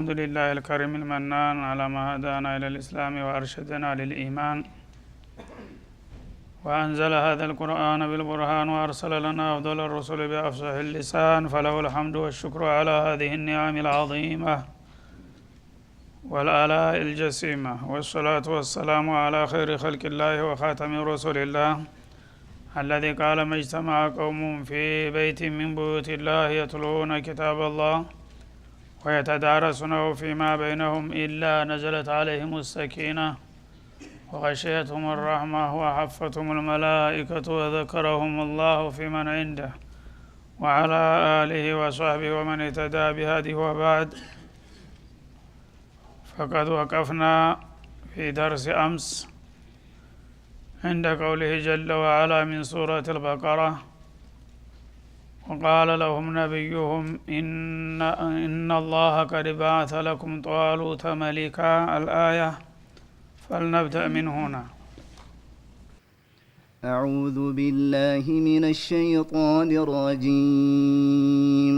الحمد لله الكريم المنان على ما هدانا إلى الإسلام وأرشدنا للإيمان وأنزل هذا القرآن بالبرهان وأرسل لنا أفضل الرسل بأفصح اللسان فله الحمد والشكر على هذه النعم العظيمة والآلاء الجسيمة، والصلاة والسلام على خير خلق الله وخاتم رسول الله الذي قال ما اجتمع قوم في بيت من بيوت الله يتلون كتاب الله ويتدارسونه فيما بينهم إلا نزلت عليهم السكينة وغشيتهم الرحمة وحفتهم الملائكة وذكرهم الله في من عنده وعلى آله وصحبه ومن اهتدى بهديه. وبعد، فقد وقفنا في درس أمس عند قوله جل وعلا من سورة البقرة: وقال لهم نبيهم إن الله قد بعث لكم طالوت ملكا، الآية. فلنبدأ من هنا. أعوذ بالله من الشيطان الرجيم.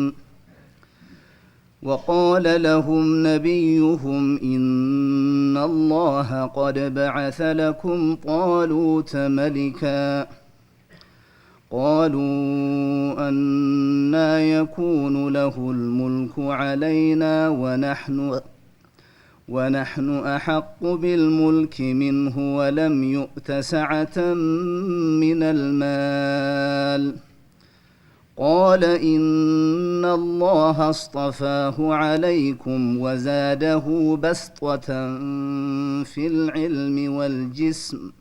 وقال لهم نبيهم إن الله قد بعث لكم طالوت ملكا. قالوا أنى يكون له الملك علينا ونحن أحق بالملك منه ولم يؤت سعة من المال. قال إن الله اصطفاه عليكم وزاده بسطة في العلم والجسم،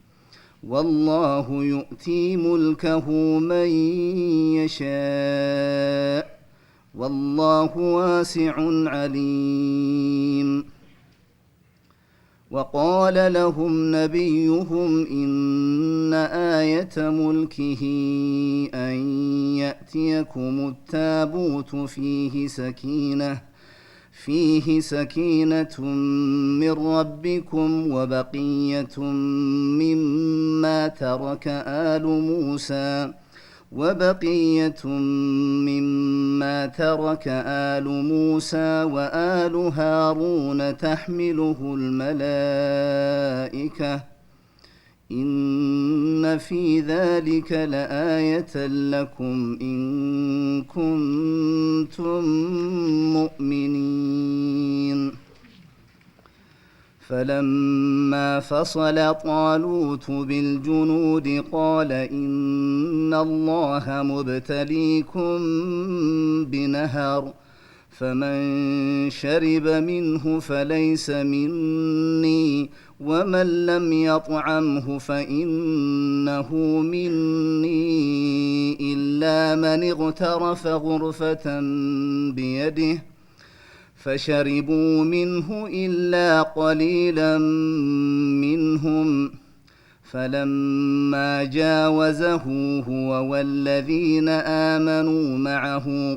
والله يؤتي ملكه من يشاء، والله واسع عليم. وقال لهم نبيهم إن آية ملكه أن يأتيكم التابوت فيه سكينة من ربكم وبقية مما ترك آل موسى وآل هارون تحمله الملائكة، إن في ذلك لآية لكم إن كنتم مؤمنين. فلما فصل طالوت بالجنود قال إن الله مبتليكم بنهر، فمن شرب منه فليس مني، ومن لم يطعمه فإنه مني إلا من اغترف غرفة بيده، فشربوا منه إلا قليلا منهم. فلما جاوزه هو والذين آمنوا معه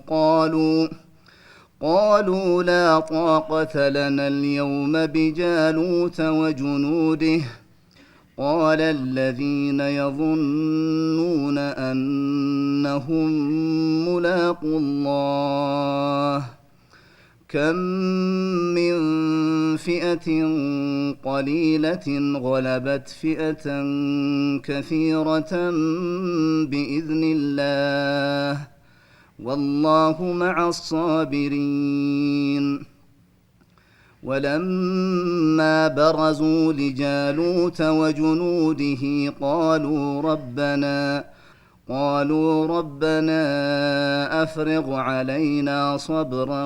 قالوا لا طاقة لنا اليوم بجالوت وجنوده. قال الذين يظنون أنهم ملاقو الله كم من فئة قليلة غلبت فئة كثيرة بإذن الله، والله مع الصابرين. ولما برزوا لجالوت وجنوده قالوا ربنا أفرغ علينا صبرا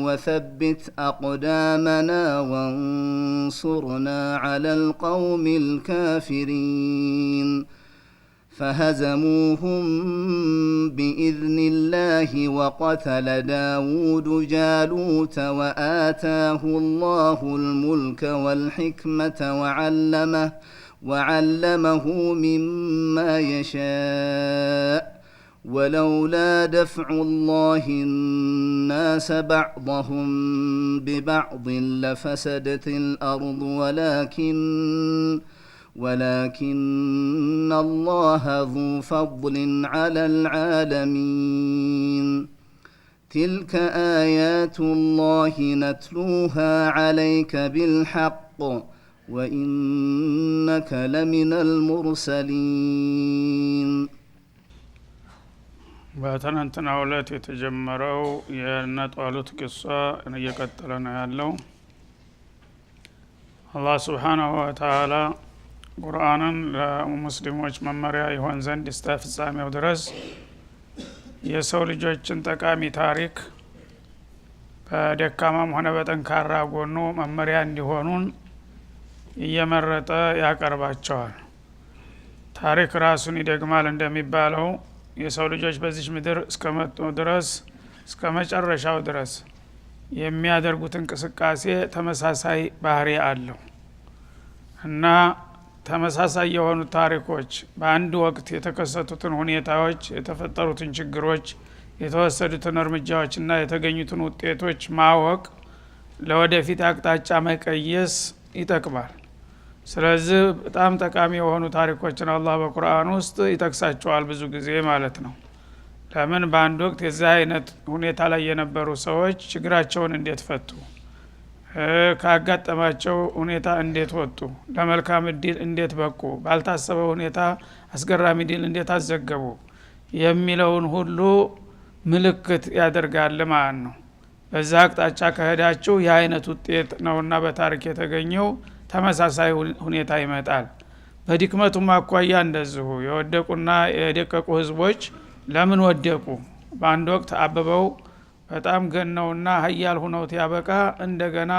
وثبت أقدامنا وانصرنا على القوم الكافرين. فهزموهم بإذن الله وقتل داود جالوت وآتاه الله الملك والحكمة وعلمه مما يشاء. ولولا دفع الله الناس بعضهم ببعض لفسدت الأرض ولكن الله ذو فضل على العالمين. تلك آيات الله نتلوها عليك بالحق وإنك لمن المرسلين በትናንትናው ዕለት የተጀመረው የነጧሉት ቂሷ እየቀጠለ ነው ያለው። አላህ ሱብሓነሁ ወተዓላ ቁርአንን ለሙስሊሞች መመሪያ ይሆን ዘንድ እስከ ፍጻሜው ድረስ የሰው ልጆችን ጠቃሚ ታሪክ በደካማም ሆነ በጠንካራ ጎኑ መመሪያ እንዲሆኑን እየመረጠ ያቀርባቸዋል። ታሪክ ራሱን ይደግማል እንደሚባለው የሰው ልጆች በዚህ ምድር እስከመጡ ድረስ እስከ መጨረሻው ድረስ የሚያደርጉት እንቅስቃሴ ተመሳሳይ ባህሪ አለው እና ተመሳሳይ የሆኑ ታሪኮች በአንድ ወቅት የተከሰቱትን ሁኔታዎች፣ የተፈጠሩትን ችግሮች፣ የተወሰዱትን እርምጃዎችና የተገኙትን ውጤቶች ማወቅ ለወደፊት አቅጣጫ መቀየስ ይጠቅማል። ስለዚህ በጣም ጠቃሚ የሆኑ ታሪኮችን አላህ በቁርአን ውስጥ ይጠቅሳቸዋል ብዙ ጊዜ ማለት ነው። ለምን በአንድ ወቅት የዚህ አይነት ሁኔታ ላይ የነበሩ ሰዎች ችግራቸውን እንዴት ፈቱ፣ ካጋጠማቸው ሁኔታ እንዴት ወጡ፣ ለመልካም እድል እንዴት በቁ፣ ባልታሰበ ሁኔታ አስገራሚ ድል እንዴት አዘገቡ የሚለውን ሁሉ ምልክት ያደርጋል ማለት ነው። በዛ አቅጣጫ ከሄዳችሁ የአይነት ውጤት ነውና በታሪክ የተገኘው ተመሳሳይ ሁኔታ ይመጣል። በድክመቱም አኳያ እንደዚሁ የወደቁና የደቀቁ ህዝቦች ለምን ወደቁ፣ በአንድ ወቅት አበበው በጣም ገነውና ሀያል ሁነው ያበቃ እንደገና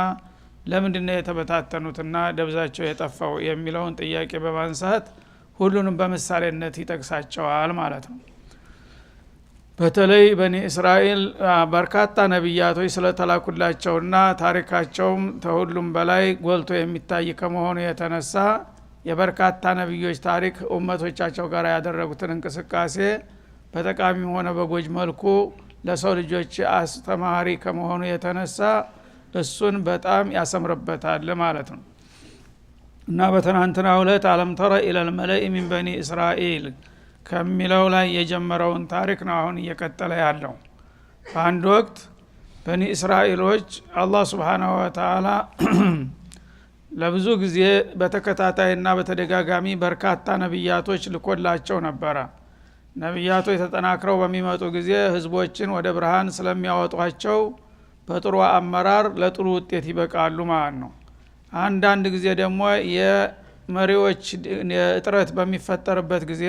ለምንድነው የተበታተኑትና ደብዛቸው የጠፋው የሚለውን ጥያቄ በማንሳት ሁሉንም በምሳሌነት ይጠቅሳቸዋል ማለት ነው። በተለይ በኒ እስራኤል በርካታ ነብያቶች ስለተላኩላቸውና ታሪካቸውም ከሁሉም በላይ ጎልቶ የሚታይ ከመሆኑ የተነሳ የበርካታ ነብዮች ታሪክ ኡመቶቻቸው ጋር ያደረጉትን እንቅስቃሴ በጠቃሚ ሆነ በጎጅ መልኩ ለሰው ልጆች አስተማሪ ከመሆኑ የተነሳ እሱን በጣም ያሰምርበታል ማለት ነው። እና በትናንትናው ዕለት አለም ተረ ኢለል መለኢ ሚን በኒ እስራኤል ከሚለው ላይ የጀመረውን ታሪክ ነው አሁን እየቀጠለ ያለው። በአንድ ወቅት በኒ እስራኤሎች አላህ ሱብሓነሁ ወተዓላ ለብዙ ጊዜ በተከታታይና በተደጋጋሚ በርካታ ነብያቶች ልኮላቸው ነበረ። ነብያቶች ተጠናክረው በሚመጡ ጊዜ ህዝቦችን ወደ ብርሃን ስለሚያወጧቸው በጥሩ አመራር ለጥሩ ውጤት ይበቃሉ ማለት ነው። አንዳንድ ጊዜ ደግሞ የመሪዎች እጥረት በሚፈጠርበት ጊዜ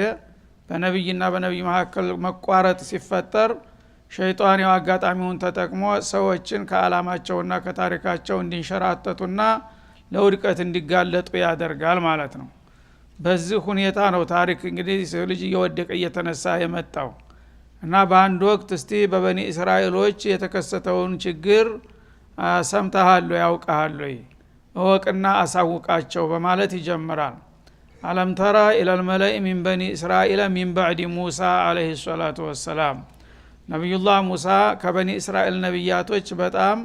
በነብይና በነብይ መካከል መቋረጥ ሲፈጠር ሸይጣን ያው አጋጣሚውን ተጠቅሞ ሰዎችን ከአላማቸውና ከታሪካቸው እንዲንሸራተቱና ለውድቀት እንዲጋለጡ ያደርጋል ማለት ነው። በዚህ ሁኔታ ነው ታሪክ እንግዲህ ሰው ልጅ እየወደቀ እየተነሳ የመጣው እና በአንድ ወቅት እስቲ በበኒ እስራኤሎች የተከሰተውን ችግር ሰምተሃል ያውቃል እወቅና አሳውቃቸው በማለት ይጀምራል። አለም ተራ ኢለል መለኢ ሚን በኒ እስራኤል ሚን ባዕድ ሙሳ አለይሂ ሰላቱ ወሰላም ነብዩላህ ሙሳ ከበኒ እስራኤል ነብያቶች በጣም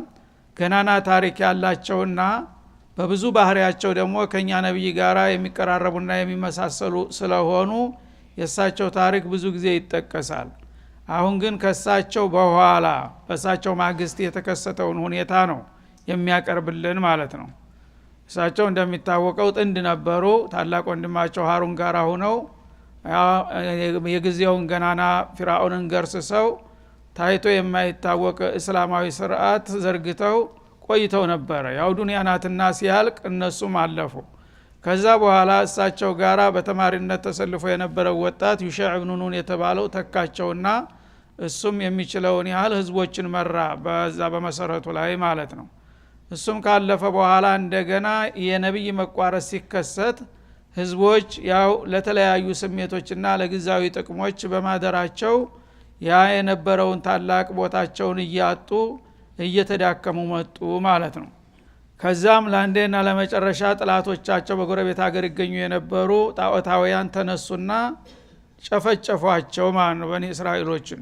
ገናና ታሪክ ያላቸውና በብዙ ባህሪያቸው ደግሞ ከኛ ነብይ ጋራ የሚቀራረቡና የሚመሳሰሉ ስለሆኑ የሳቸው ታሪክ ብዙ ጊዜ ይጠቀሳል። አሁን ግን ከሳቸው በኋላ በሳቸው ማግስት የተከሰተውን ሁኔታ ነው የሚያቀርብልን ማለት ነው። እሳቸው እንደሚታወቀው ጥንድ ነበሩ። ታላቅ ወንድማቸው ሃሩን ጋራ ሆነው የጊዜውን ገናና ፊርዓውንን ገርስሰው ታይቶ የማይታወቅ እስላማዊ ስርዓት ዘርግተው ቆይተው ነበረ። ያው ዱንያ ናትና ሲያልቅ እነሱም አለፉ። ከዛ በኋላ እሳቸው ጋራ በተማሪነት ተሰልፎ የነበረው ወጣት ዩሸዕ ኢብኑ ኑን የተባለው ተካቸውና እሱም የሚችለውን ያህል ህዝቦችን መራ በዛ በመሰረቱ ላይ ማለት ነው። እሱም ካለፈ በኋላ እንደገና የነብይ መቋረጥ ሲከሰት ህዝቦች ያው ለተለያዩ ስሜቶችና ለግዛዊ ጥቅሞች በማደራቸው ያ የነበረውን ታላቅ ቦታቸውን እያጡ እየተዳከሙ መጡ ማለት ነው። ከዛም ለአንዴና ለመጨረሻ ጥላቶቻቸው በጎረቤት ሀገር ይገኙ የነበሩ ጣዖታውያን ተነሱና ጨፈጨፏቸው ማለት ነው። በኒ እስራኤሎችን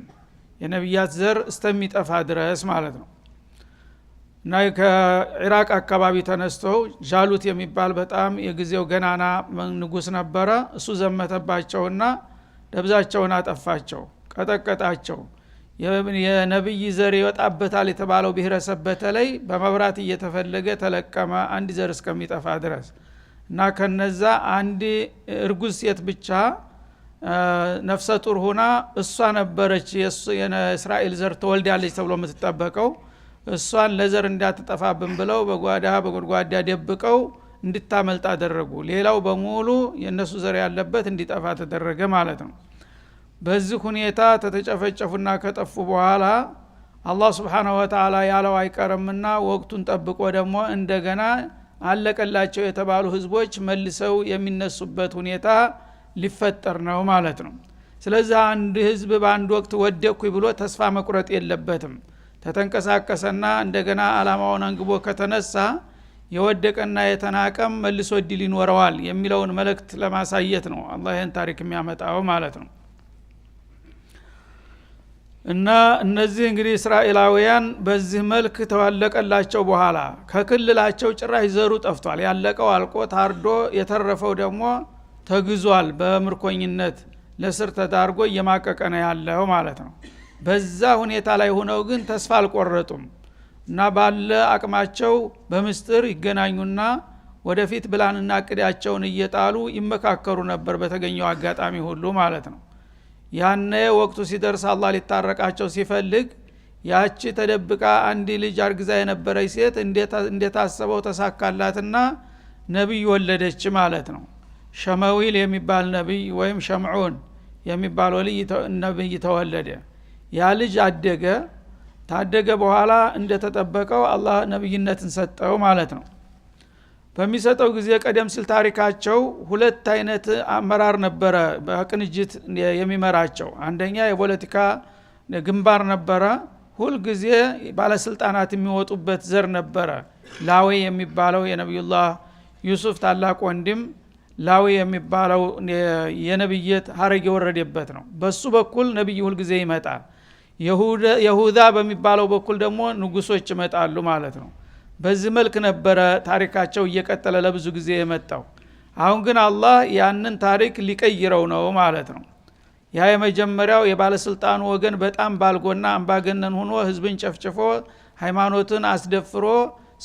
የነብያት ዘር እስተሚጠፋ ድረስ ማለት ነው። እና ከኢራቅ አካባቢ ተነስተው ጃሉት የሚባል በጣም የጊዜው ገናና ንጉስ ነበረ። እሱ ዘመተባቸውና ደብዛቸውን አጠፋቸው፣ ቀጠቀጣቸው። የነብይ ዘር ይወጣበታል የተባለው ብሔረሰብ በተለይ በመብራት እየተፈለገ ተለቀመ አንድ ዘር እስከሚጠፋ ድረስ እና ከነዛ አንድ እርጉዝ ሴት ብቻ ነፍሰ ጡር ሆና እሷ ነበረች የእስራኤል ዘር ተወልዳለች ተብሎ የምትጠበቀው እሷን ለዘር እንዳትጠፋብን ብለው በጓዳ ደብቀው እንድታመልጥ አደረጉ ሌላው በሙሉ የነሱ ዘር ያለበት እንዲጠፋ ተደረገ ማለት ነው በዚህ ሁኔታ ተተጨፈጨፉና ከጠፉ በኋላ አላህ Subhanahu Wa Ta'ala ያለው አይቀርምና ወቅቱን ጠብቆ ደግሞ እንደገና አለቀላቸው የተባሉ ህዝቦች መልሰው የሚነሱበት ሁኔታ ሊፈጠር ነው ማለት ነው ስለዚህ አንድ ህዝብ በአንድ ወቅት ወደኩኝ ብሎ ተስፋ መቁረጥ የለበትም ተተንቀሳቀሰና እንደገና አላማውን አንግቦ ከተነሳ የወደቀና የተናቀም መልሶ ዲል ይኖረዋል የሚለውን መልእክት ለማሳየት ነው አላህ ይህን ታሪክ የሚያመጣው ማለት ነው እና እነዚህ እንግዲህ እስራኤላውያን በዚህ መልክ ተዋለቀላቸው በኋላ ከክልላቸው ጭራሽ ዘሩ ጠፍቷል ያለቀው አልቆ ታርዶ የተረፈው ደግሞ ተግዟል በምርኮኝነት ለስር ተዳርጎ እየማቀቀ ነው ያለው ማለት ነው በዛ ሁኔታ ላይ ሆነው ግን ተስፋ አልቆረጡም እና ባለ አቅማቸው በምስጥር ይገናኙና ወደፊት ብላንና ቅዳቸውን እየጣሉ ይመካከሩ ነበር በተገኘው አጋጣሚ ሁሉ ማለት ነው ያነ ወቅቱ ሲደርስ አላህ ሊታረቃቸው ሲፈልግ ያቺ ተደብቃ አንድ ልጅ አርግዛ የነበረች ሴት እንደታሰበው ተሳካላትና ነብይ ወለደች ማለት ነው ሸመዊል የሚባል ነብይ ወይም ሸምዑን የሚባል ወልይ ነብይ ተወለደ ያ ልጅ ታደገ በኋላ እንደተጠበቀው አላህ ነብይነትን ሰጠው ማለት ነው በሚሰጠው ጊዜ ቀደም ሲል ታሪካቸው ሁለት አይነት አመራር ነበረ በቅንጅት የሚመራቸው አንደኛ የፖለቲካ ግንባር ነበረ ሁሉ ጊዜ ባለስልጣናት የሚወጡበት ዘር ነበረ ላዊ የሚባለው የነብዩላህ ዩሱፍ ታላቅ ወንድም ላዊ የሚባለው የነብይት ሀረግ የወረደበት ነው በሱ በኩል ነብይ ሁሉ ጊዜ ይመጣል ይሁዳ በሚባለው በኩል ደግሞ ንጉሶች ይመጣሉ ማለት ነው በዚህ መልክ ነበረ ታሪካቸው እየቀጠለ ለብዙ ጊዜ የመጣው አሁን ግን አላህ ያንን ታሪክ ሊቀይረው ነው ማለት ነው ያ የመጀመሪያው የባለስልጣኑ ወገን በጣም ባልጎና አምባገነን ሆኖ ህዝብን ጨፍጭፎ ሃይማኖትን አስደፍሮ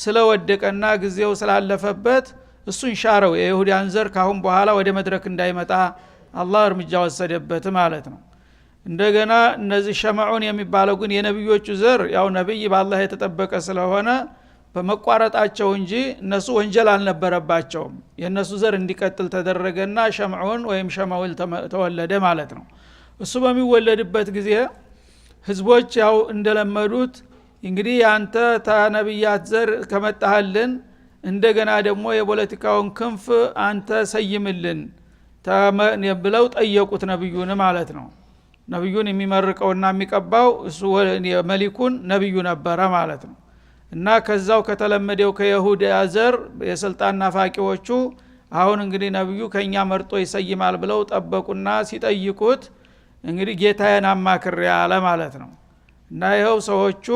ስለወደቀና ጊዜው ስላለፈበት እሱን ሻረው የይሁዳን ዘር ካሁን በኋላ ወደ መድረክ እንዳይመጣ አላህ እርምጃ ወሰደበት ማለት ነው እንደገና እነዚህ ሸመዑን የሚባለው ግን የነብዮቹ ዘር ያው ነብይ በአላህ የተጠበቀ ስለሆነ በመቋረጣቸው እንጂ እነሱ ወንጀል አልነበረባቸውም የነሱ ዘር እንዲቀጥል ተደረገና ሸምዑን ወይም ሸመውል ተወለደ ማለት ነው እሱ በሚወለድበት ጊዜ ህዝቦች ያው እንደለመዱት እንግዲህ አንተ ተነብያት ዘር ከመጣህልን እንደገና ደግሞ የፖለቲካውን ክንፍ አንተ ሰይምልን ብለው ጠየቁት ነብዩን ማለት ነው ነብዩን የሚመርቀውና የሚቀባው እሱ መሊኩን ነብዩ ነበረ ማለት ነው እና ከዛው ከተለመደው ከይሁዳ ዘር የስልጣን ናፋቂዎቹ አሁን እንግዲህ ነብዩ ከኛ መርጦ ይሰይማል ብለው ጠበቁና ሲጠይቁት እንግዲህ ጌታዬን አማክር ያለ ማለት ነው እና ይሄው ሰዎቹ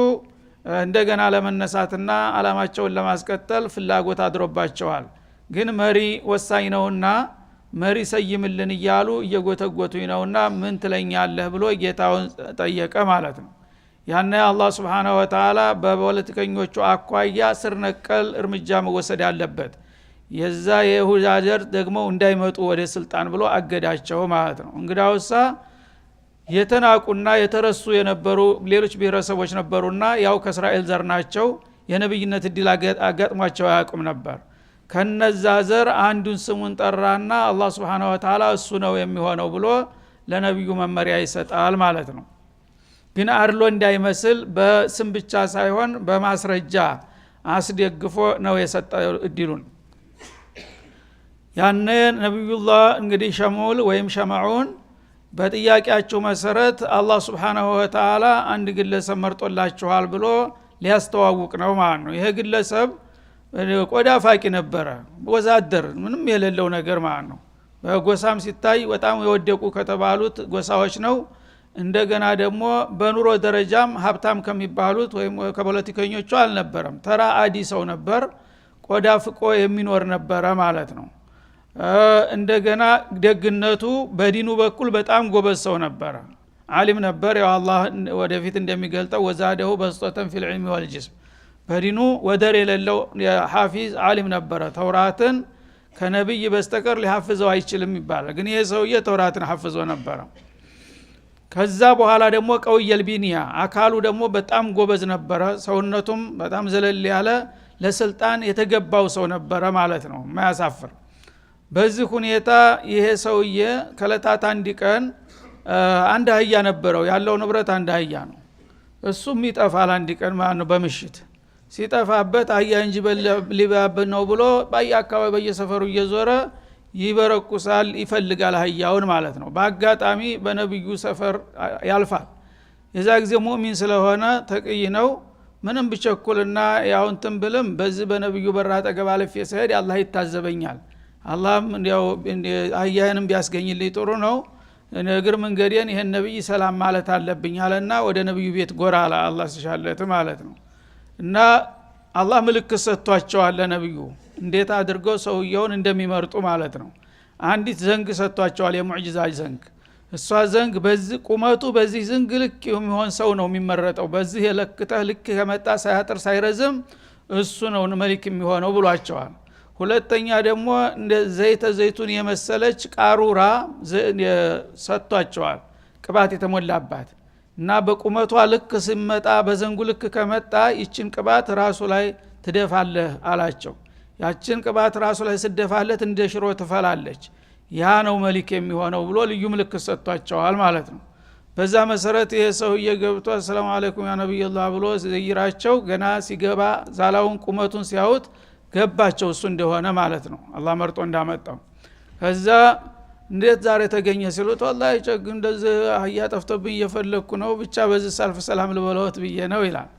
እንደገና ለመነሳትና አላማቸውን ለማስቀጠል ፍላጎት አድሮባቸዋል ግን መሪ ወሳኝ ነውና መሪ ሰይምልን እያሉ እየጎተጎቱኝ ነውና ምን ትለኛለህ ብሎ ጌታውን ጠየቀ ማለት ነው ያነ አላህ Subhanahu Wa Ta'ala በፖለቲከኞቹ አኳያ ስር ነቀል እርምጃ መወሰድ ያለበት የዛ የይሁዳ ዘር ደግሞ እንዳይመጡ ወደ ስልጣን ብሎ አገዳቸው ማለት ነው እንግዳውሳ የተናቁና የተረሱ የነበሩ ሌሎች ብሔረሰቦች ነበሩና ያው ከእስራኤል ዘር ናቸው የነብይነት እድል አጋጥሟቸው ያቁም ነበር ከነዛ ዘር አንዱን ስሙን ጠራና አላህ Subhanahu Wa Ta'ala እሱ ነው የሚሆነው ብሎ ለነብዩ መመሪያ ይሰጣል ማለት ነው ግን አርሎ እንዳይመስል በስም ብቻ ሳይሆን በማስረጃ አስደግፎ ነው የሰጠው እድሉን ያነ ነብዩላህ እንግዲህ ሸሙል ወይም ሸማዑን በጥያቄያቸው መሰረት አላህ Subhanahu Wa Ta'ala አንድ ግለሰብ መርጦላችኋል ብሎ ሊያስተዋውቅ ነው ማለት ነው ይሄ ግለሰብ ቆዳ ፋቂ ነበረ ወዛደር ምንም የሌለው ነገር ማለት ነው በጎሳም ሲታይ በጣም የወደቁ ከተባሉት ጎሳዎች ነው እንደገና ደግሞ በኑሮ ደረጃም ሀብታም ከሚባሉት ወይም ከፖለቲከኞቹ አልነበረም ተራ አዲ ሰው ነበር ቆዳ ፍቆ የሚኖር ነበረ ማለት ነው እንደገና ደግነቱ በዲኑ በኩል በጣም ጎበዝ ሰው ነበረ ዓሊም ነበር ያው አላህ ወደፊት እንደሚገልጠው ወዛደሁ በስጦተን ፊል ዒልሚ ወልጅስም በዲኑ ወደር የሌለው ሐፊዝ ዓሊም ነበረ ተውራትን ከነብይ በስተቀር ሊሐፍዘው አይችልም ይባላል ግን ይሄ ሰውዬ ተውራትን ሐፍዞ ነበረ ከዛ በኋላ ደግሞ ቀውየል ቢኒያ አካሉ ደግሞ በጣም ጎበዝ ነበረ ሰውነቱም በጣም ዘለል ያለ ለስልጣን የተገባው ሰው ነበረ ማለት ነው ማያሳፍር በዚህ ሁኔታ ይሄ ሰውዬ ከለታት አንድ ቀን አንድ አህያ ነበረው ያለው ንብረት አንድ አህያ ነው እሱም ይጠፋል አንድ ቀን ማለት ነው በመሽት ሲጠፋበት አህያ እንጂ ሊባብ ነው ብሎ በአካባቢ በየሰፈሩ እየዞረ ይበረቁሳል ይፈልጋል አህያውን ማለት ነው በአጋጣሚ በነብዩ ሰፈር ያልፋል የዛ ጊዜ ሙእሚን ስለሆነ ተቅይ ነው ምንም ብቸኩልና ያው እንትን ብልም በዚህ በነብዩ በራ አጠገብ አልፌ ሲሄድ አላህ ይታዘበኛል አላህም እንዲያው አህያንም ቢያስገኝልኝ ጥሩ ነው እግር መንገዴን ይሄን ነብይ ሰላም ማለት አለብኝ አለና ወደ ነብዩ ቤት ጎራ አለ አላህ ሲሻለት ማለት ነው እና አላህ ምልክት ሰጥቷቸዋል ለነብዩ እንዴት አድርገው ሰውየውን እንደሚመርጡ ማለት ነው አንዲት ዘንግ ሰጥቷቸዋል የሙዕጂዛ ዘንግ እሷ ዘንግ በዚህ ቁመቱ በዚህ ዘንግ ልክ የሚሆን ሰው ነው የሚመረጠው በዚህ የለክተህ ልክ ከመጣ ሳያጥር ሳይረዝም እሱ ነው መልክ የሚሆነው ብሏቸዋል ሁለተኛ ደግሞ እንደ ዘይቱን የመሰለች ቃሩራ ሰጥቷቸዋል ቅባት የተሞላባት እና በቁመቷ ልክ ሲመጣ በዘንጉ ልክ ከመጣ ይችን ቅባት ራሱ ላይ ትደፋለህ አላቸው ያችን ቅባት ራሱ ላይ ስደፋለት እንደ ሽሮ ትፈላለች ያ ነው መልክ የሚሆነው ብሎ ልዩ ምልክት ሰጥቷቸዋል ማለት ነው በዛ መሰረት ይሄ ሰውዬ ገብቶ ሰላም አለይኩም ያ ነብዩላህ ብሎ ዘይራቸው ገና ሲገባ ዛላውን ቁመቱን ሲያዩት ገባቸው እሱ እንደሆነ ማለት ነው አላህ መርጦ እንዳመጣው ከዛ እንዴት ዛሬ ተገኘ ሲሉት والله ጨግ እንደዚህ አህያ ጠፍቶብኝ እየፈለኩ ነው ብቻ በዚህ ሰልፍ ሰላም ልበለውት ብዬ ነው ይላል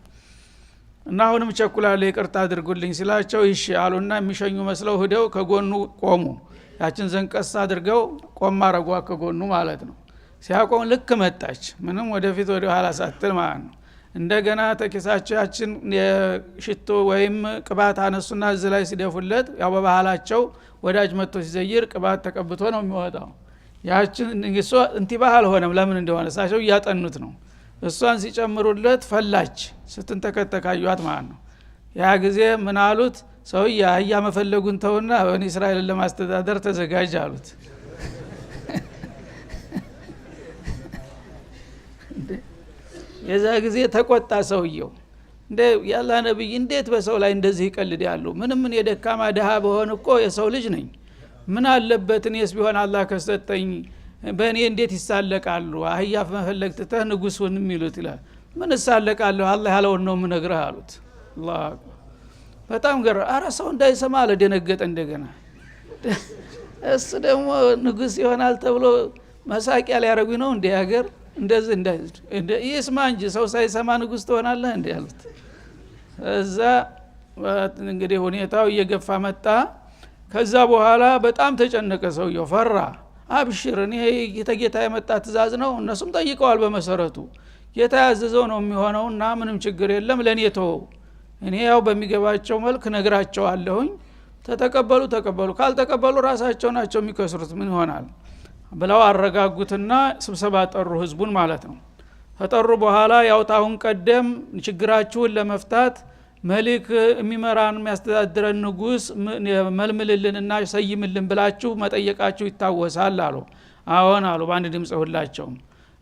እና አሁንም ቸኩላለ ይቅርታ አድርጉልኝ ሲላቸው እሺ አሉና የሚሸኙ መስለው ሄደው ከጎኑ ቆሙ ያችን ዘንቀስ አድርገው ቆም አረጓ ከጎኑ ማለት ነው ሲያቆም ልክ መጣች ምንም ወደፊት ወደ ኋላ ሳትል ማለት ነው እንደገና ተከሳቸው ያችን ሽቶ ወይም ቅባት አነሱና እዚህ ላይ ሲደፉለት ያው በባህላቸው ወዳጅ መጥቶ ሲዘይር ቅባት ተቀብቶ ነው የሚወጣው ያችን እንግዲህ እንቲባህ አልሆነም ለምን እንደሆነ ሳቸው ያጠኑት ነው እሷን ሲጨምሩለት ፈላች ስትንተከተካዩት ማለት ነው ያ ጊዜ ምን አሉት ሰውዬ አህያ መፈለጉን ተውና በኒ እስራኤልን ለማስተዳደር ተዘጋጅ አሉት የዛ ጊዜ ተቆጣ ሰውየው እንደ ያላ ነብይ እንዴት በሰው ላይ እንደዚህ ይቀልድ ያሉ ምንም ምን የደካማ ደሃ በሆነ እኮ የሰው ልጅ ነኝ ምን አለበት እኔስ ቢሆን አላህ ከሰጠኝ በእኔ እንዴት ይሳለቃሉ አህያ መፈለግ ተህ ንጉሱን የሚሉት ይላል ምን ይሳለቃሉ አላህ ያለውን ነው ምነግርህ አሉት አላህ በጣም ገረ አረ ሰው እንዳይሰማ ለደነገጠ እንደገና እሱ ደግሞ ንጉስ ይሆናል ተብሎ መሳቂያ ሊያረጉ ነው እንደ ሀገር እንደዚህ እንደ ይስማ እንጂ ሰው ሳይሰማ ንጉስ ትሆናለህ እንዴ አሉት እዛ እንግዲህ ሁኔታው እየገፋ መጣ ከዛ በኋላ በጣም ተጨነቀ ሰውየው ፈራ አብሽር እኔ ጌታ የመጣ ትእዛዝ ነው እነሱም ጠይቀዋል በመሰረቱ ጌታ ያዘዘው ነው የሚሆነውና ምንም ችግር የለም ለኔ ተወው እኔ ያው በሚገባቸው መልክ ነግራቸዋለሁኝ ተቀበሉ ካልተቀበሉ ራሳቸው ናቸው የሚከስሩት ምን ይሆናል ብለው አረጋጉትና ስብሰባ ጠሩ ህዝቡን ማለት ነው ተጠሩ በኋላ ያው ታሁን ቀደም ችግራችሁን ለመፍታት መልክ የሚመራን የሚያስተዳድረን ንጉስ መልምልልንና ሰይምልን ብላችሁ መጠየቃችሁ ይታወሳል አሉ አዎን አሉ በአንድ ድምጽ ሁላቸው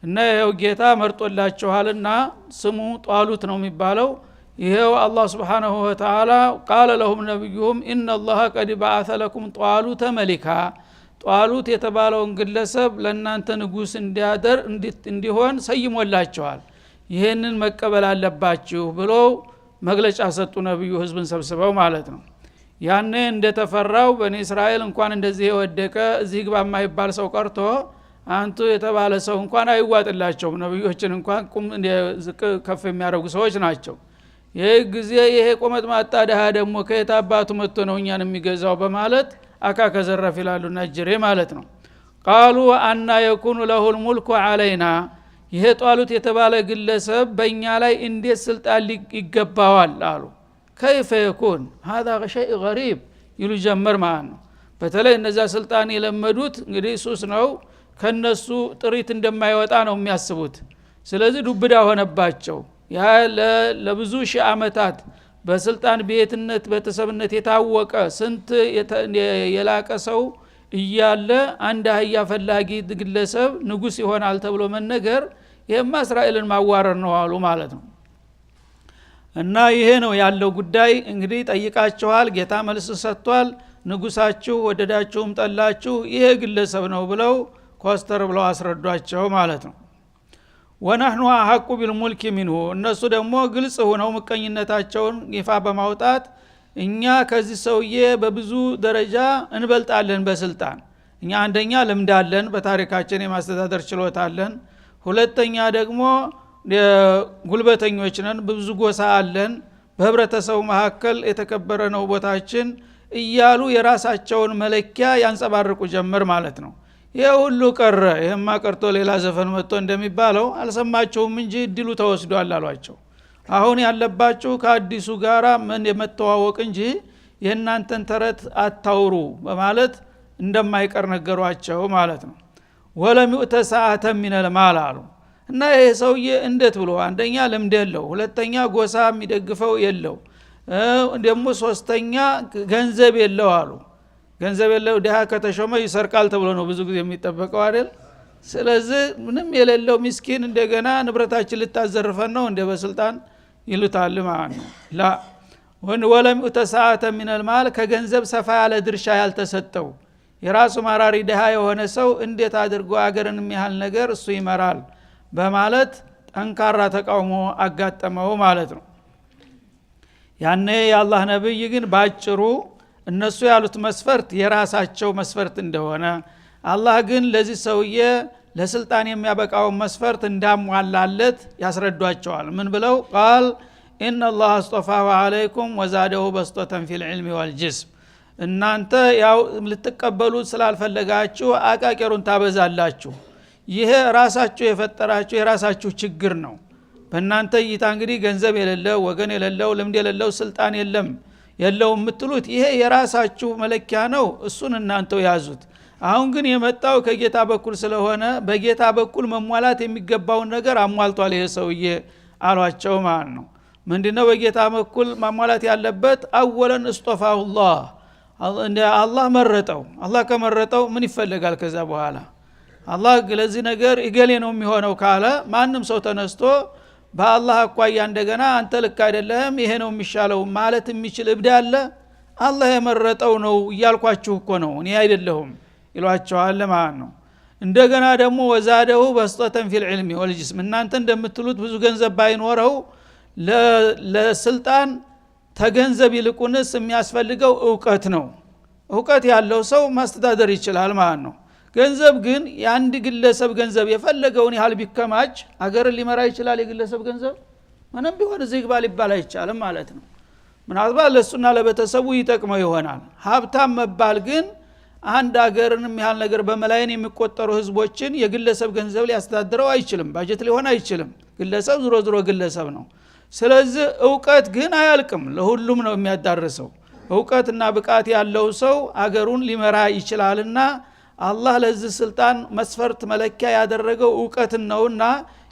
እና ያው ጌታ መርጦላችኋልና ስሙ ጧሉት ነው የሚባለው ይሄው አላህ Subhanahu Wa Ta'ala قال لهم نبيهم ان الله قد بعث لكم طالوت ملكا ጧሉት የተባለውን ግለሰብ ለእናንተ ንጉስ እንዲሆን ሰይሞላችኋል ይሄንን መቀበል አለባችሁ ብሎ መግለጫ ሰጡ ነብዩ ህዝብን ሰብስበው ማለት ነው ያኔ እንደተፈራው በኒ እስራኤል እንኳን እንደዚህ የወደቀ እዚህ ግባ የማይባል ሰው ቀርቶ አንቱ የተባለ ሰው እንኳን አይዋጥላቸው ነብዮችን እንኳን ዝቅ ከፍ የሚያደርጉ ሰዎች ናቸው ይሄ ጊዜ ይሄ ቆመጥ ማጣዳህ ደግሞ ከየታባቱ መጥቶ ነው እኛን የሚገዛው በማለት አካከ ዘረፍ ይላሉ ነጅሬ ማለት ነው قالوا ان يكون له الملك علينا ይሄ ጧሉት የተባለ ግለሰብ በእኛ ላይ እንዴት ስልጣን ይገባዋል አሉ كيف يكون هذا شيء غريب ይሉ ጀመር ማለት ነው በተለይ እነዛ ስልጣን የለመዱት እንግዲህ ሱስ ነው ከነሱ ጥሪት እንደማይወጣ ነው የሚያስቡት። ስለዚህ ዱብዳ ሆነባቸው። ያ ለብዙ ሺህ አመታት በስልጣን ቤትነት በተሰብነት የታወቀ ስንት የላቀ ሰው እያለ አንድ አህያ ፈላጊ ግለሰብ ንጉስ ይሆናል ተብሎ መነገር ይሄማ እስራኤልን ማዋረር ነው አሉ ማለት ነው። እና ይሄ ነው ያለው ጉዳይ። እንግዲህ ጠይቃቸዋል፣ ጌታ መልስ ሰጥቷል። ንጉሳችሁ ወደዳችሁም ጠላችሁ ይሄ ግለሰብ ነው ብለው ኮስተር ብለው አስረዷቸው ማለት ነው። ወነህኑ አሐቁ ቢልሙልክ ሚንሁ እነሱ ደግሞ ግልጽ ሆነው ምቀኝነታቸውን ይፋ በማውጣት እኛ ከዚህ ሰውዬ በብዙ ደረጃ እንበልጣለን በስልጣን። እኛ አንደኛ ልምድ አለን፣ በታሪካችን የማስተዳደር ችሎታ አለን። ሁለተኛ ደግሞ ጉልበተኞች ነን፣ ብዙ ጎሳ አለን፣ በህብረተሰቡ መካከል የተከበረ ነው ቦታችን እያሉ የራሳቸውን መለኪያ ያንጸባርቁ ጀመር ማለት ነው። ይሄ ሁሉ ቀረ። ይሄማ ቀርቶ ሌላ ዘፈን መጥቶ እንደሚባለው አልሰማችሁም እንጂ እድሉ ተወስዷል አሏቸው። አሁን ያለባችሁ ከአዲሱ ጋራ ምን የመተዋወቅ እንጂ የእናንተን ተረት አታውሩ በማለት እንደማይቀር ነገሯቸው ማለት ነው። ወለም ዩእተ ሰዓተ ሚነል ማል አሉ። እና ይሄ ሰውዬ እንዴት ብሎ አንደኛ ልምድ የለው፣ ሁለተኛ ጎሳ የሚደግፈው የለው፣ ደግሞ ሶስተኛ ገንዘብ የለው አሉ። ገንዘብ የለው ድሃ ከተሾመ ይሰርቃል ተብሎ ነው ብዙ ጊዜ የሚጠበቀው አይደል? ስለዚህ ምንም የሌለው ምስኪን እንደገና ንብረታችን ልታዘርፈን ነው እንደ በስልጣን ይሉታል ማለት ነው። ላ ወለም ዩእተ ሰዓተ ሚነል ማል ከገንዘብ ሰፋ ያለ ድርሻ ያልተሰጠው የራሱ ማራሪ ድሃ የሆነ ሰው እንዴት አድርጎ አገርን የሚያህል ነገር እሱ ይመራል በማለት ጠንካራ ተቃውሞ አጋጠመው ማለት ነው። ያኔ የአላህ ነብይ ግን ባጭሩ እነሱ ያሉት መስፈርት የራሳቸው መስፈርት እንደሆነ አላህ ግን ለዚህ ሰውዬ ለስልጣን የሚያበቃውን መስፈርት እንዳሟላለት ያስረዷቸዋል። ምን ብለው ቃል ኢነላህ አስጠፋሁ አለይኩም ወዛደሁ በስጦተን ፊል ዒልሚ ወልጅስም እናንተ ያው ልትቀበሉት ስላልፈለጋችሁ አቃቄሩን ታበዛላችሁ። ይሄ ራሳችሁ የፈጠራችሁ የራሳችሁ ችግር ነው። በእናንተ እይታ እንግዲህ ገንዘብ የሌለው ወገን የሌለው ልምድ የሌለው ስልጣን የለው የምትሉት ይሄ የራሳችሁ መለኪያ ነው። እሱን እናንተው ያዙት። አሁን ግን የመጣው ከጌታ በኩል ስለሆነ በጌታ በኩል መሟላት የሚገባውን ነገር አሟልቷል ይሄ ሰውዬ አሏቸው ማለት ነው። ምንድነው በጌታ በኩል ማሟላት ያለበት? አወለን እስጦፋሁላህ አላህ መረጠው። አላህ ከመረጠው ምን ይፈልጋል? ከዛ በኋላ አላህ ለዚህ ነገር እገሌ ነው የሚሆነው ካለ ማንም ሰው ተነስቶ በአላህ አቋያ እንደገና አንተ ልክ አይደለም ይሄ ነው የሚሻለው ማለት የሚችል እብድ አለ? አላህ የመረጠው ነው እያልኳችሁ እኮ ነው እኔ አይደለሁም ይሏቸዋል ማለት ነው። እንደገና ደግሞ ወዛደሁ በስጦተን ፊል ዒልሚ ወልጅስም እናንተ እንደምትሉት ብዙ ገንዘብ ባይኖረው ለስልጣን ተገንዘብ ይልቁንስ የሚያስፈልገው እውቀት ነው። እውቀት ያለው ሰው ማስተዳደር ይችላል ማለት ነው። ገንዘብ ግን የአንድ ግለሰብ ገንዘብ የፈለገውን ያህል ቢከማች አገርን ሊመራ ይችላል። የግለሰብ ገንዘብ ምንም ቢሆን እዚህ ግባ ሊባል አይቻልም ማለት ነው። ምናልባት ለሱና ለቤተሰቡ ይጠቅመው ይሆናል። ሀብታም መባል ግን አንድ አገርንም ያህል ነገር በመላየን የሚቆጠሩ ህዝቦችን የግለሰብ ገንዘብ ሊያስተዳድረው አይችልም። ባጀት ሊሆን አይችልም። ግለሰብ ዙሮ ዙሮ ግለሰብ ነው። ስለዚህ እውቀት ግን አያልቅም፣ ለሁሉም ነው የሚያዳርሰው። እውቀትና ብቃት ያለው ሰው አገሩን ሊመራ ይችላልና አላህ ለዚህ ስልጣን መስፈርት መለኪያ ያደረገው እውቀትን ነውና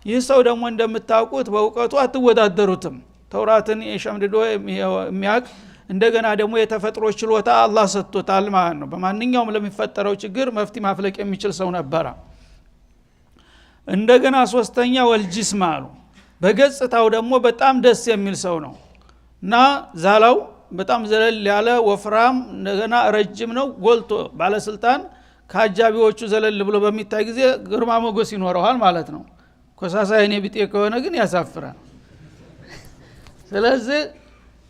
ይህ ሰው ደግሞ እንደምታውቁት በእውቀቱ አትወዳደሩትም። ተውራትን የሸምድዶ የሚያውቅ እንደገና ደግሞ የተፈጥሮ ችሎታ አላህ ሰጥቶታል ማለት ነው። በማንኛውም ለሚፈጠረው ችግር መፍትሄ ማፍለቅ የሚችል ሰው ነበር። እንደገና ሶስተኛ ወልጅስም አሉ። በገጽታው ደግሞ በጣም ደስ የሚል ሰው ነው እና ዛላው በጣም ዘለል ያለ ወፍራም እንደገና ረጅም ነው። ጎልቶ ባለስልጣን ከአጃቢዎቹ ዘለል ብሎ በሚታይ ጊዜ ግርማ ሞገስ ይኖረዋል ማለት ነው። ኮሳሳ አይኔ ቢጤ ከሆነ ግን ያሳፍራል። ስለዚህ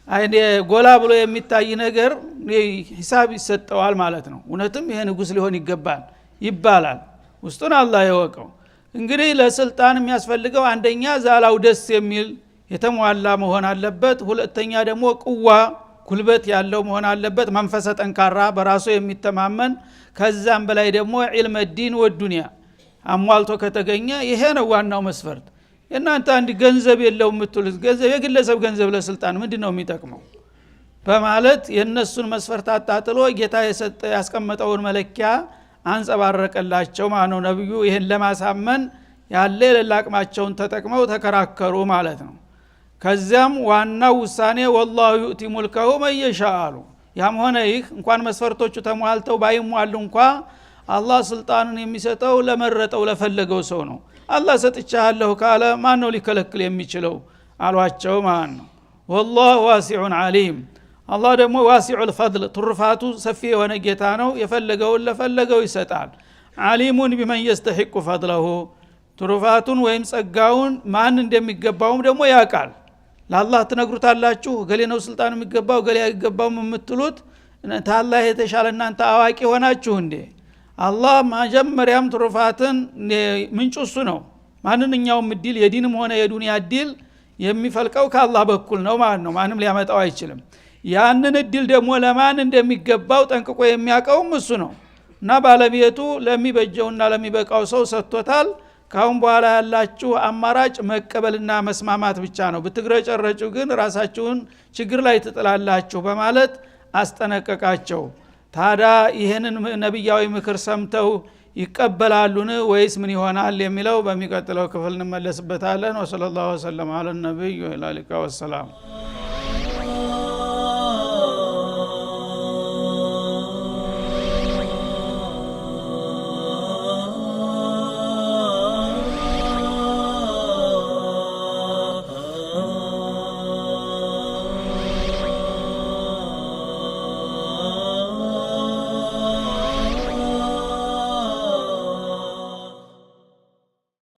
አይኔ ጎላ ብሎ የሚታይ ነገር ሂሳብ ይሰጠዋል ማለት ነው። እውነትም ይሄ ንጉስ ሊሆን ይገባል ይባላል። ውስጡን አላህ ያወቀው። እንግዲህ ለስልጣን የሚያስፈልገው አንደኛ ዛላው ደስ የሚል የተሟላ መሆን አለበት። ሁለተኛ ደግሞ ቁዋ ጉልበት ያለው መሆን አለበት። መንፈሰ ጠንካራ በራሱ የሚተማመን ከዛም በላይ ደግሞ ዒልመ ዲን ወዱንያ አሟልቶ ከተገኘ ይሄ ነው ዋናው መስፈርት። እናንተ አንድ ገንዘብ የለው የምትሉት ገንዘብ የግለሰብ ገንዘብ ለስልጣን ምንድነው የሚጠቅመው በማለት የነሱን መስፈርት አጣጥሎ ጌታ ያስቀመጠውን መለኪያ አንጸባረቀላቸው ማለት ነው። ነብዩ ይሄን ለማሳመን ያለ ለላቅማቸውን ተጠቅመው ተከራከሩ ማለት ነው። ከዚያም ዋናው ውሳኔ ወላሁ ዩእቲ ሙልከሁ መየሻአሉ። ያም ሆነ ይህ እንኳን መስፈርቶቹ ተሟልተው ባይሟሉ እንኳ አላህ ስልጣኑን የሚሰጠው ለመረጠው ለፈለገው ሰው ነው። አላህ ሰጥቻለሁ ካለ ማን ነው ሊከለክል የሚችለው አሏቸው ማለት ነው። ወላሁ ዋሲዑን ዓሊም። አላህ ደግሞ ዋሲዑል ፈድል ትሩፋቱ ሰፊ የሆነ ጌታ ነው። የፈለገውን ለፈለገው ይሰጣል። ዓሊሙን ቢመን يستحق ፈድለሁ ትሩፋቱን ወይም ጸጋውን ማን እንደሚገባውም ደግሞ ያውቃል። ለአላህ ትነግሩታላችሁ ገሌ ነው ስልጣን የሚገባው ገሌ አይገባውም የምትሉት ታላህ የተሻለ እናንተ አዋቂ ሆናችሁ እንዴ? አላህ መጀመሪያም ትሩፋትን ምንጩ እሱ ነው። ማንኛውም እድል የዲንም ሆነ የዱንያ እድል የሚፈልቀው ከአላህ በኩል ነው ማለት ነው። ማንም ሊያመጣው አይችልም። ያንን እድል ደግሞ ለማን እንደሚገባው ጠንቅቆ የሚያውቀውም እሱ ነው እና ባለቤቱ ለሚበጀውና ለሚበቃው ሰው ሰጥቶታል። ካሁን በኋላ ያላችሁ አማራጭ መቀበልና መስማማት ብቻ ነው። ብትግረጨረጩ ግን ራሳችሁን ችግር ላይ ትጥላላችሁ በማለት አስጠነቀቃቸው። ታዲያ ይህንን ነብያዊ ምክር ሰምተው ይቀበላሉን ወይስ ምን ይሆናል የሚለው በሚቀጥለው ክፍል እንመለስበታለን። ወሰለላሁ ዐለ ነብዩ ወአሊሂ ወሰለም።